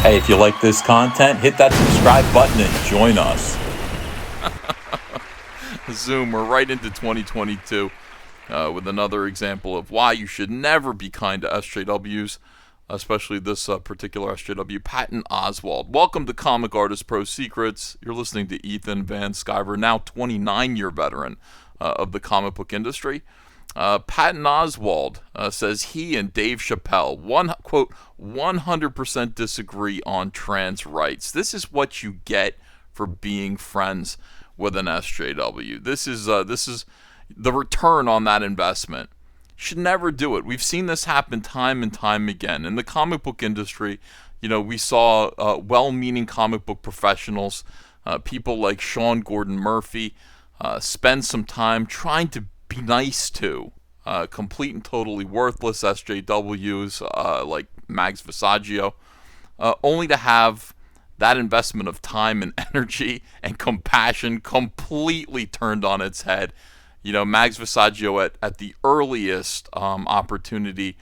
Hey, if you like this content, hit that subscribe button and join us. Zoom, we're right into 2022 with another example of why you should never be kind to SJWs, especially this particular SJW, Patton Oswalt. Welcome to Comic Artist Pro Secrets. You're listening to Ethan Van Sciver, now 29-year veteran of the comic book industry. Patton Oswalt says he and Dave Chappelle, quote, 100% disagree on trans rights. This is what you get for being friends with an SJW. This is the return on that investment. You should never do it. We've seen this happen time and time again. In the comic book industry, we saw well-meaning comic book professionals, people like Sean Gordon Murphy, spend some time trying to be nice to complete and totally worthless SJWs like Mags Visaggio, only to have that investment of time and energy and compassion completely turned on its head. Mags Visaggio at the earliest opportunity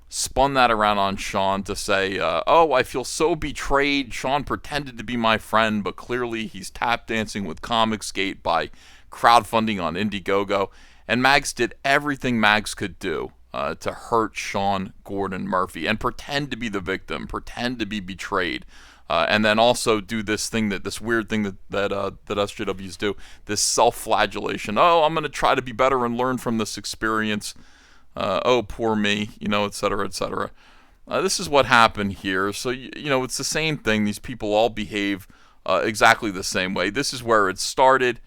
spun that around on Sean to say, oh, I feel so betrayed. Sean pretended to be my friend, but clearly he's tap dancing with Comicsgate by crowdfunding on Indiegogo. And Mags did everything Mags could do to hurt Sean Gordon Murphy and pretend to be the victim, pretend to be betrayed, and then also do this weird thing that SJWs do, this self-flagellation. Oh, I'm going to try to be better and learn from this experience. Oh, poor me, et cetera, et cetera. This is what happened here. So, it's the same thing. These people all behave exactly the same way. This is where it started.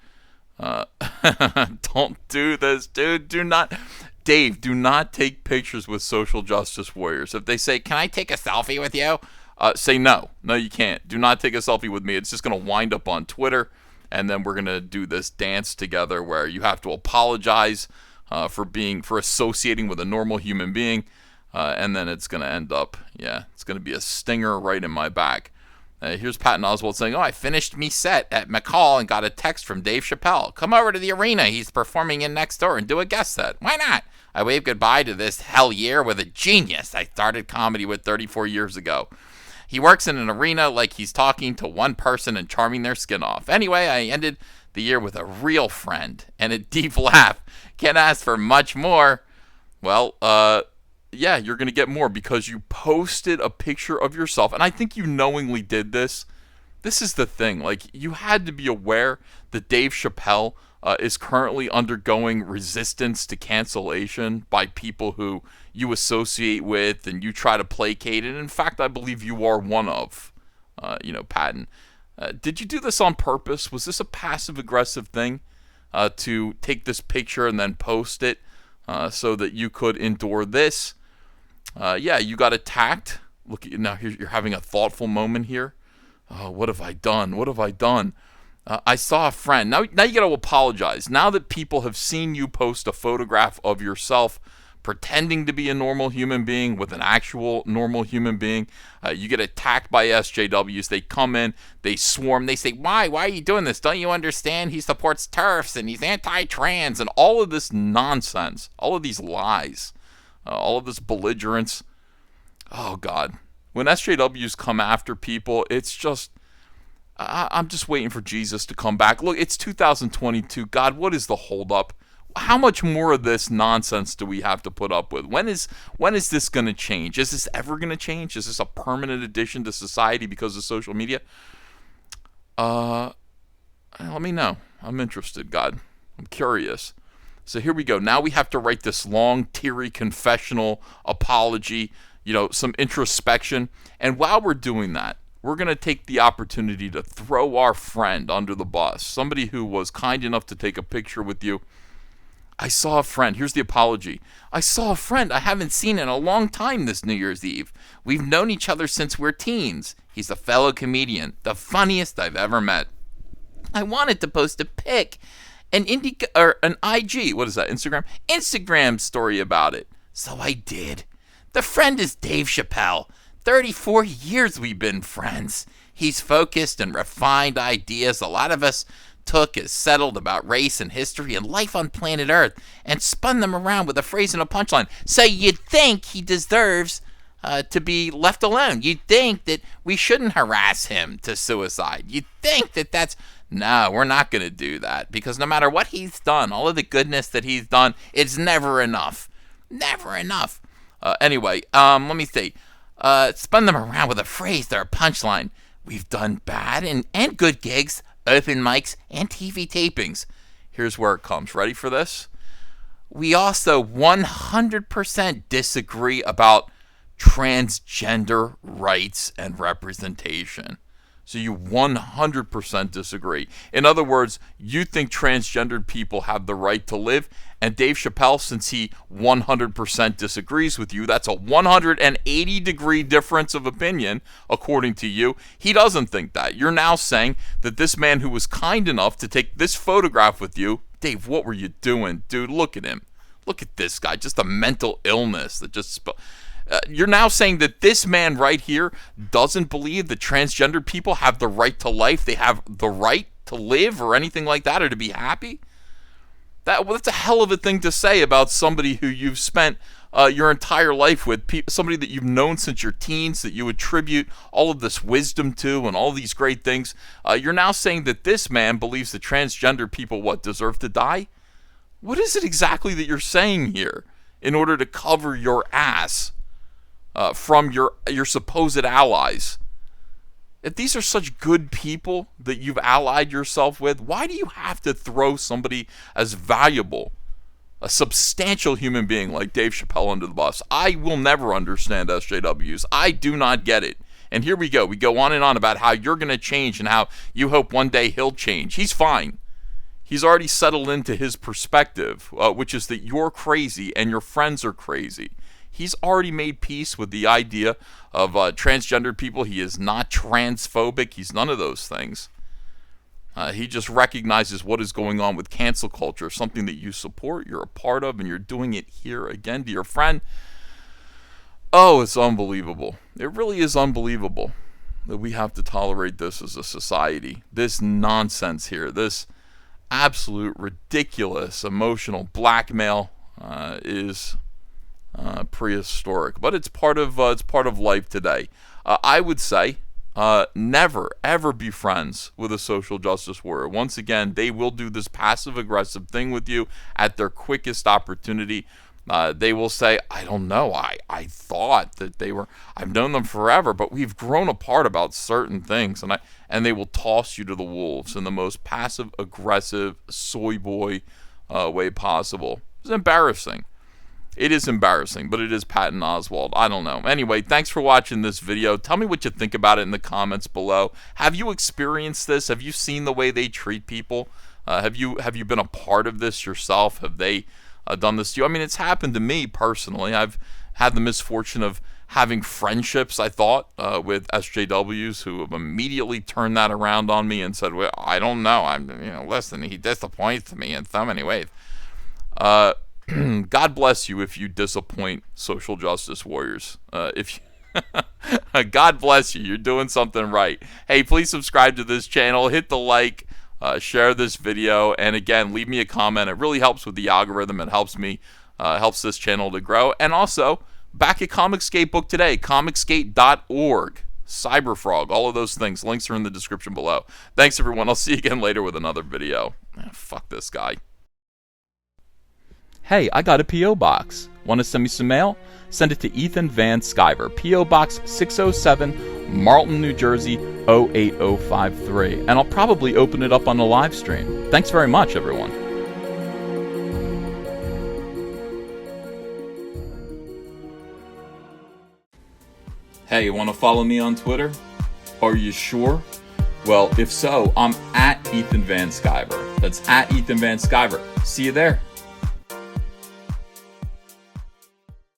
Don't do this, dude. Dave, do not take pictures with social justice warriors. If they say, can I take a selfie with you? Say no. No, you can't. Do not take a selfie with me. It's just going to wind up on Twitter, and then we're going to do this dance together where you have to apologize for associating with a normal human being, and then it's going to end up, it's going to be a stinger right in my back. Here's Patton Oswalt saying, oh, I finished me set at McCall and got a text from Dave Chappelle. Come over to the arena he's performing in next door and do a guest set. Why not? I waved goodbye to this hell year with a genius I started comedy with 34 years ago. He works in an arena like he's talking to one person and charming their skin off. Anyway, I ended the year with a real friend and a deep laugh. Can't ask for much more. Well, you're going to get more because you posted a picture of yourself. And I think you knowingly did this. This is the thing. Like, you had to be aware that Dave Chappelle is currently undergoing resistance to cancellation by people who you associate with and you try to placate. And in fact, I believe you are one of, Patton. Did you do this on purpose? Was this a passive-aggressive thing to take this picture and then post it so that you could endure this? You got attacked. Look at you now. You're having a thoughtful moment here. Oh, what have I done? What have I done? I saw a friend. Now you got to apologize. Now that people have seen you post a photograph of yourself pretending to be a normal human being with an actual normal human being, you get attacked by SJWs. They come in, they swarm, they say, why are you doing this? Don't you understand? He supports TERFs and he's anti-trans and all of this nonsense, all of these lies. All of this belligerence. Oh, God. When SJWs come after people, it's just, I'm just waiting for Jesus to come back. Look, it's 2022. God, what is the holdup? How much more of this nonsense do we have to put up with? When is this going to change? Is this ever going to change? Is this a permanent addition to society because of social media? Let me know. I'm interested, God. I'm curious. So here we go. Now we have to write this long, teary confessional apology, some introspection. And while we're doing that, we're going to take the opportunity to throw our friend under the bus, somebody who was kind enough to take a picture with you. I saw a friend. Here's the apology. I saw a friend I haven't seen in a long time this New Year's Eve. We've known each other since we're teens. He's a fellow comedian, the funniest I've ever met. I wanted to post a pic. An IG, what is that, Instagram story about it. So I did. The friend is Dave Chappelle. 34 years we've been friends. He's focused and refined ideas a lot of us took as settled about race and history and life on planet Earth and spun them around with a phrase and a punchline. So you'd think he deserves to be left alone. You'd think that we shouldn't harass him to suicide. You'd think that that's... No, we're not going to do that, because no matter what he's done, all of the goodness that he's done, it's never enough. Never enough. Anyway, let me see. Spun them around with a phrase, their punchline. We've done bad and good gigs, open mics, and TV tapings. Here's where it comes. Ready for this? We also 100% disagree about transgender rights and representation. So you 100% disagree. In other words, you think transgendered people have the right to live, and Dave Chappelle, since he 100% disagrees with you, that's a 180-degree difference of opinion, according to you. He doesn't think that. You're now saying that this man who was kind enough to take this photograph with you, Dave, what were you doing? Dude, look at him. Look at this guy, just a mental illness that just... You're now saying that this man right here doesn't believe that transgender people have the right to life, they have the right to live or anything like that, or to be happy? That's a hell of a thing to say about somebody who you've spent your entire life with, somebody that you've known since your teens, that you attribute all of this wisdom to and all these great things. You're now saying that this man believes that transgender people, deserve to die? What is it exactly that you're saying here in order to cover your ass from your supposed allies? If these are such good people that you've allied yourself with, why do you have to throw somebody as valuable, a substantial human being like Dave Chappelle under the bus? I will never understand SJWs. I do not get it. And here we go. We go on and on about how you're going to change and how you hope one day he'll change. He's fine. He's already settled into his perspective, which is that you're crazy and your friends are crazy. He's already made peace with the idea of transgender people. He is not transphobic. He's none of those things. He just recognizes what is going on with cancel culture, something that you support, you're a part of, and you're doing it here again to your friend. Oh, it's unbelievable. It really is unbelievable that we have to tolerate this as a society. This nonsense here, this absolute ridiculous emotional blackmail is prehistoric, but it's part of life today. I would say never ever be friends with a social justice warrior. Once again, they will do this passive aggressive thing with you at their quickest opportunity. They will say, I don't know, I thought that they were, I've known them forever, but we've grown apart about certain things, and they will toss you to the wolves in the most passive aggressive soy boy way possible. It's embarrassing. It is embarrassing, but it is Patton Oswalt. I don't know. Anyway, thanks for watching this video. Tell me what you think about it in the comments below. Have you experienced this? Have you seen the way they treat people? Have you been a part of this yourself? Have they done this to you? I mean, it's happened to me personally. I've had the misfortune of having friendships, I thought, with SJWs who have immediately turned that around on me and said, well, I don't know. Listen, he disappoints me in so many ways. God bless you if you disappoint social justice warriors. God bless you. You're doing something right. Hey, please subscribe to this channel. Hit the like. Share this video. And again, leave me a comment. It really helps with the algorithm. It helps me, helps this channel to grow. And also, back at Comicsgate Book today, comicsgate.org, Cyberfrog, all of those things. Links are in the description below. Thanks, everyone. I'll see you again later with another video. Fuck this guy. Hey, I got a P.O. box. Want to send me some mail? Send it to Ethan Van Sciver, P.O. Box 607, Marlton, New Jersey, 08053. And I'll probably open it up on the live stream. Thanks very much, everyone. Hey, you want to follow me on Twitter? Are you sure? Well, if so, I'm at Ethan Van Sciver. That's at Ethan Van Sciver. See you there.